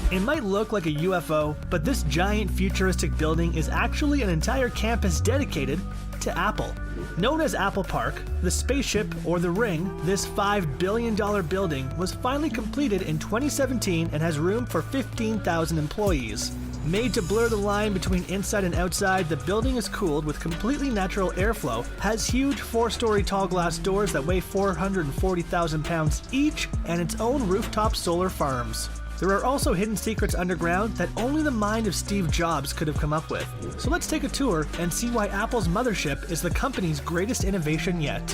It might look like a UFO, but this giant futuristic building is actually an entire campus dedicated to Apple. Known as Apple Park, the spaceship, or the ring, this $5 billion building was finally completed in 2017 and has room for 15,000 employees. Made to blur the line between inside and outside, the building is cooled with completely natural airflow, has huge 4-story tall glass doors that weigh 440,000 pounds each, and its own rooftop solar farms. There are also hidden secrets underground that only the mind of Steve Jobs could have come up with. So let's take a tour and see why Apple's mothership is the company's greatest innovation yet.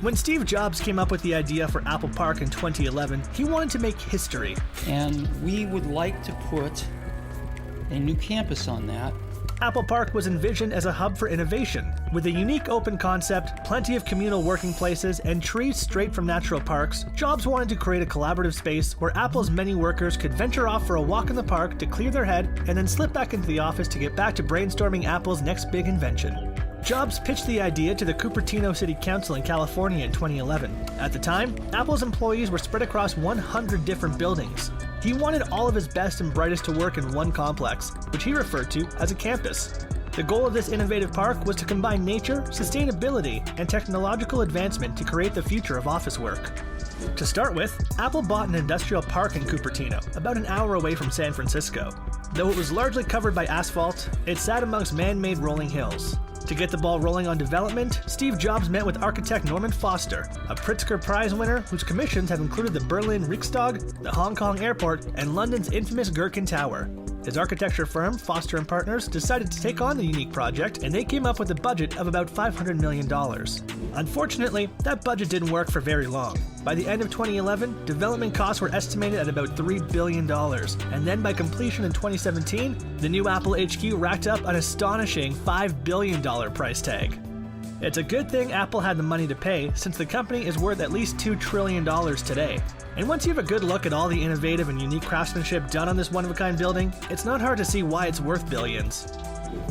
When Steve Jobs came up with the idea for Apple Park in 2011, he wanted to make history. And we would like to put a new campus on that. Apple Park was envisioned as a hub for innovation. With a unique open concept, plenty of communal working places, and trees straight from natural parks, Jobs wanted to create a collaborative space where Apple's many workers could venture off for a walk in the park to clear their head and then slip back into the office to get back to brainstorming Apple's next big invention. Jobs pitched the idea to the Cupertino City Council in California in 2011. At the time, Apple's employees were spread across 100 different buildings. He wanted all of his best and brightest to work in one complex, which he referred to as a campus. The goal of this innovative park was to combine nature, sustainability, and technological advancement to create the future of office work. To start with, Apple bought an industrial park in Cupertino, about an hour away from San Francisco. Though it was largely covered by asphalt, it sat amongst man-made rolling hills. To get the ball rolling on development, Steve Jobs met with architect Norman Foster, a Pritzker Prize winner whose commissions have included the Berlin Riksdag, the Hong Kong Airport, and London's infamous Gherkin Tower. His architecture firm, Foster & Partners, decided to take on the unique project, and they came up with a budget of about $500 million. Unfortunately, that budget didn't work for very long. By the end of 2011, development costs were estimated at about $3 billion, and then by completion in 2017, the new Apple HQ racked up an astonishing $5 billion price tag. It's a good thing Apple had the money to pay, since the company is worth at least $2 trillion today. And once you have a good look at all the innovative and unique craftsmanship done on this one-of-a-kind building, it's not hard to see why it's worth billions.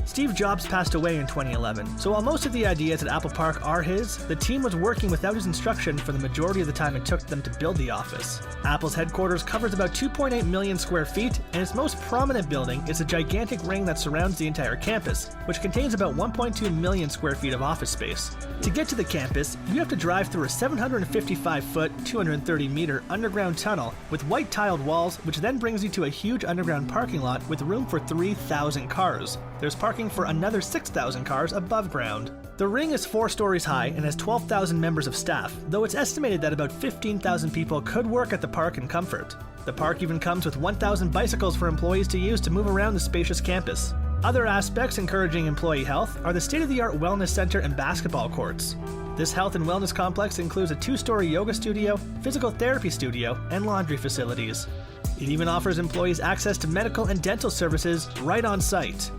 Steve Jobs passed away in 2011, so while most of the ideas at Apple Park are his, the team was working without his instruction for the majority of the time it took them to build the office. Apple's headquarters covers about 2.8 million square feet, and its most prominent building is a gigantic ring that surrounds the entire campus, which contains about 1.2 million square feet of office space. To get to the campus, you have to drive through a 755-foot, 230-meter underground tunnel with white tiled walls, which then brings you to a huge underground parking lot with room for 3,000 cars. There's parking for another 6,000 cars above ground. The ring is 4 stories high and has 12,000 members of staff, though it's estimated that about 15,000 people could work at the park in comfort. The park even comes with 1,000 bicycles for employees to use to move around the spacious campus. Other aspects encouraging employee health are the state-of-the-art wellness center and basketball courts. This health and wellness complex includes a 2-story yoga studio, physical therapy studio, and laundry facilities. It even offers employees access to medical and dental services right on site.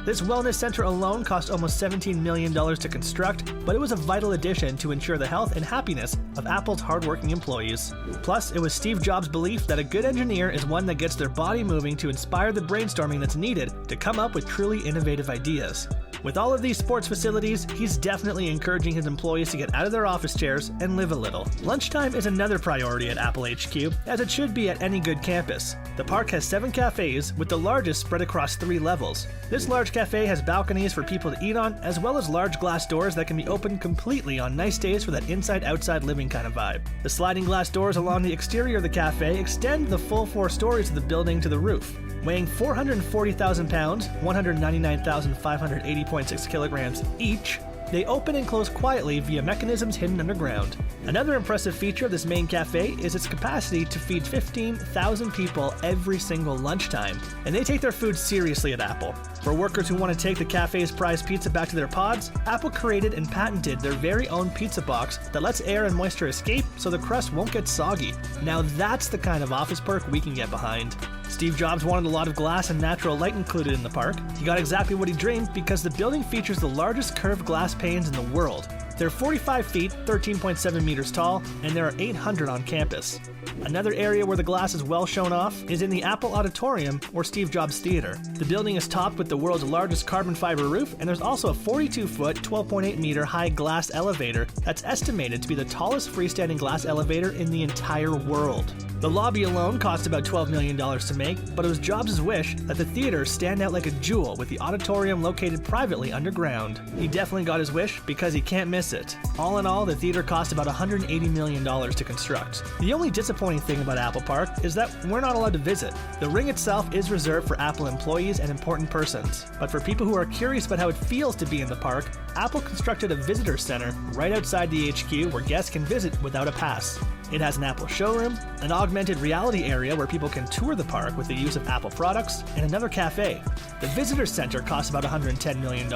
This wellness center alone cost almost $17 million to construct, but it was a vital addition to ensure the health and happiness of Apple's hardworking employees. Plus, it was Steve Jobs' belief that a good engineer is one that gets their body moving to inspire the brainstorming that's needed to come up with truly innovative ideas. With all of these sports facilities, he's definitely encouraging his employees to get out of their office chairs and live a little. Lunchtime is another priority at Apple HQ, as it should be at any good campus. The park has 7 cafes, with the largest spread across 3 levels. This large cafe has balconies for people to eat on, as well as large glass doors that can be opened completely on nice days for that inside-outside living kind of vibe. The sliding glass doors along the exterior of the cafe extend the full 4 stories of the building to the roof. Weighing 440,000 pounds, 199,580.6 kilograms each, they open and close quietly via mechanisms hidden underground. Another impressive feature of this main cafe is its capacity to feed 15,000 people every single lunchtime, and they take their food seriously at Apple. For workers who want to take the cafe's prized pizza back to their pods, Apple created and patented their very own pizza box that lets air and moisture escape so the crust won't get soggy. Now that's the kind of office perk we can get behind. Steve Jobs wanted a lot of glass and natural light included in the park. He got exactly what he dreamed because the building features the largest curved glass panes in the world. They're 45 feet, 13.7 meters tall, and there are 800 on campus. Another area where the glass is well shown off is in the Apple Auditorium or Steve Jobs Theater. The building is topped with the world's largest carbon fiber roof, and there's also a 42-foot, 12.8 meter high glass elevator that's estimated to be the tallest freestanding glass elevator in the entire world. The lobby alone cost about $12 million to make, but it was Jobs' wish that the theater stand out like a jewel with the auditorium located privately underground. He definitely got his wish because he can't miss it. All in all, the theater cost about $180 million to construct. The only disappointing thing about Apple Park is that we're not allowed to visit. The ring itself is reserved for Apple employees and important persons, but for people who are curious about how it feels to be in the park, Apple constructed a visitor center right outside the HQ where guests can visit without a pass. It has an Apple showroom, an augmented reality area where people can tour the park with the use of Apple products, and another cafe. The visitor center costs about $110 million,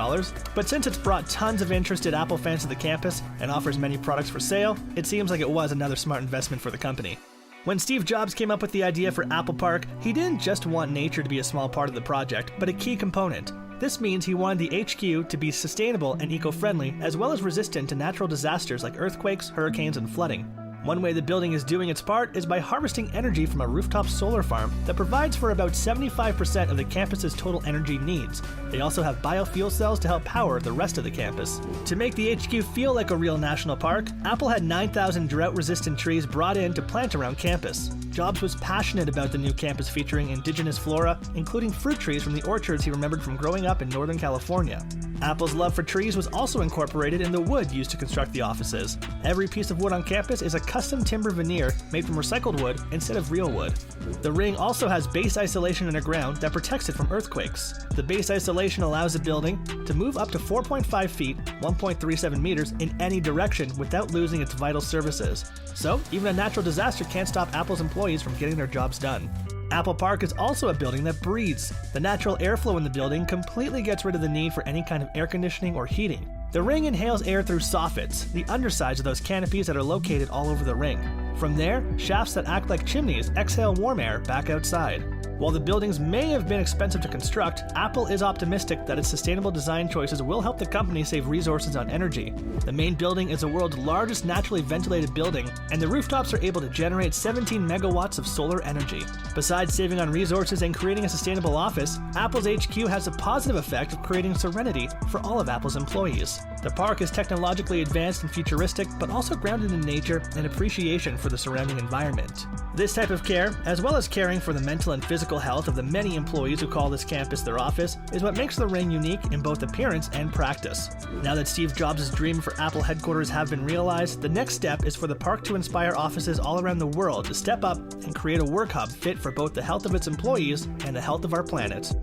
but since it's brought tons of interested Apple fans to the campus and offers many products for sale, it seems like it was another smart investment for the company. When Steve Jobs came up with the idea for Apple Park, he didn't just want nature to be a small part of the project, but a key component. This means he wanted the HQ to be sustainable and eco-friendly, as well as resistant to natural disasters like earthquakes, hurricanes, and flooding. One way the building is doing its part is by harvesting energy from a rooftop solar farm that provides for about 75% of the campus's total energy needs. They also have biofuel cells to help power the rest of the campus. To make the HQ feel like a real national park, Apple had 9,000 drought-resistant trees brought in to plant around campus. Jobs was passionate about the new campus featuring indigenous flora, including fruit trees from the orchards he remembered from growing up in Northern California. Apple's love for trees was also incorporated in the wood used to construct the offices. Every piece of wood on campus is a custom timber veneer made from recycled wood instead of real wood. The ring also has base isolation underground that protects it from earthquakes. The base isolation allows the building to move up to 4.5 feet, 1.37 meters in any direction without losing its vital services. So, even a natural disaster can't stop Apple's employees from getting their jobs done. Apple Park is also a building that breathes. The natural airflow in the building completely gets rid of the need for any kind of air conditioning or heating. The ring inhales air through soffits, the undersides of those canopies that are located all over the ring. From there, shafts that act like chimneys exhale warm air back outside. While the buildings may have been expensive to construct, Apple is optimistic that its sustainable design choices will help the company save resources on energy. The main building is the world's largest naturally ventilated building, and the rooftops are able to generate 17 megawatts of solar energy. Besides saving on resources and creating a sustainable office, Apple's HQ has a positive effect of creating serenity for all of Apple's employees. The park is technologically advanced and futuristic, but also grounded in nature and appreciation for the surrounding environment. This type of care, as well as caring for the mental and physical health of the many employees who call this campus their office, is what makes the ring unique in both appearance and practice. Now that Steve Jobs' dream for Apple headquarters have been realized, the next step is for the park to inspire offices all around the world to step up and create a work hub fit for both the health of its employees and the health of our planet.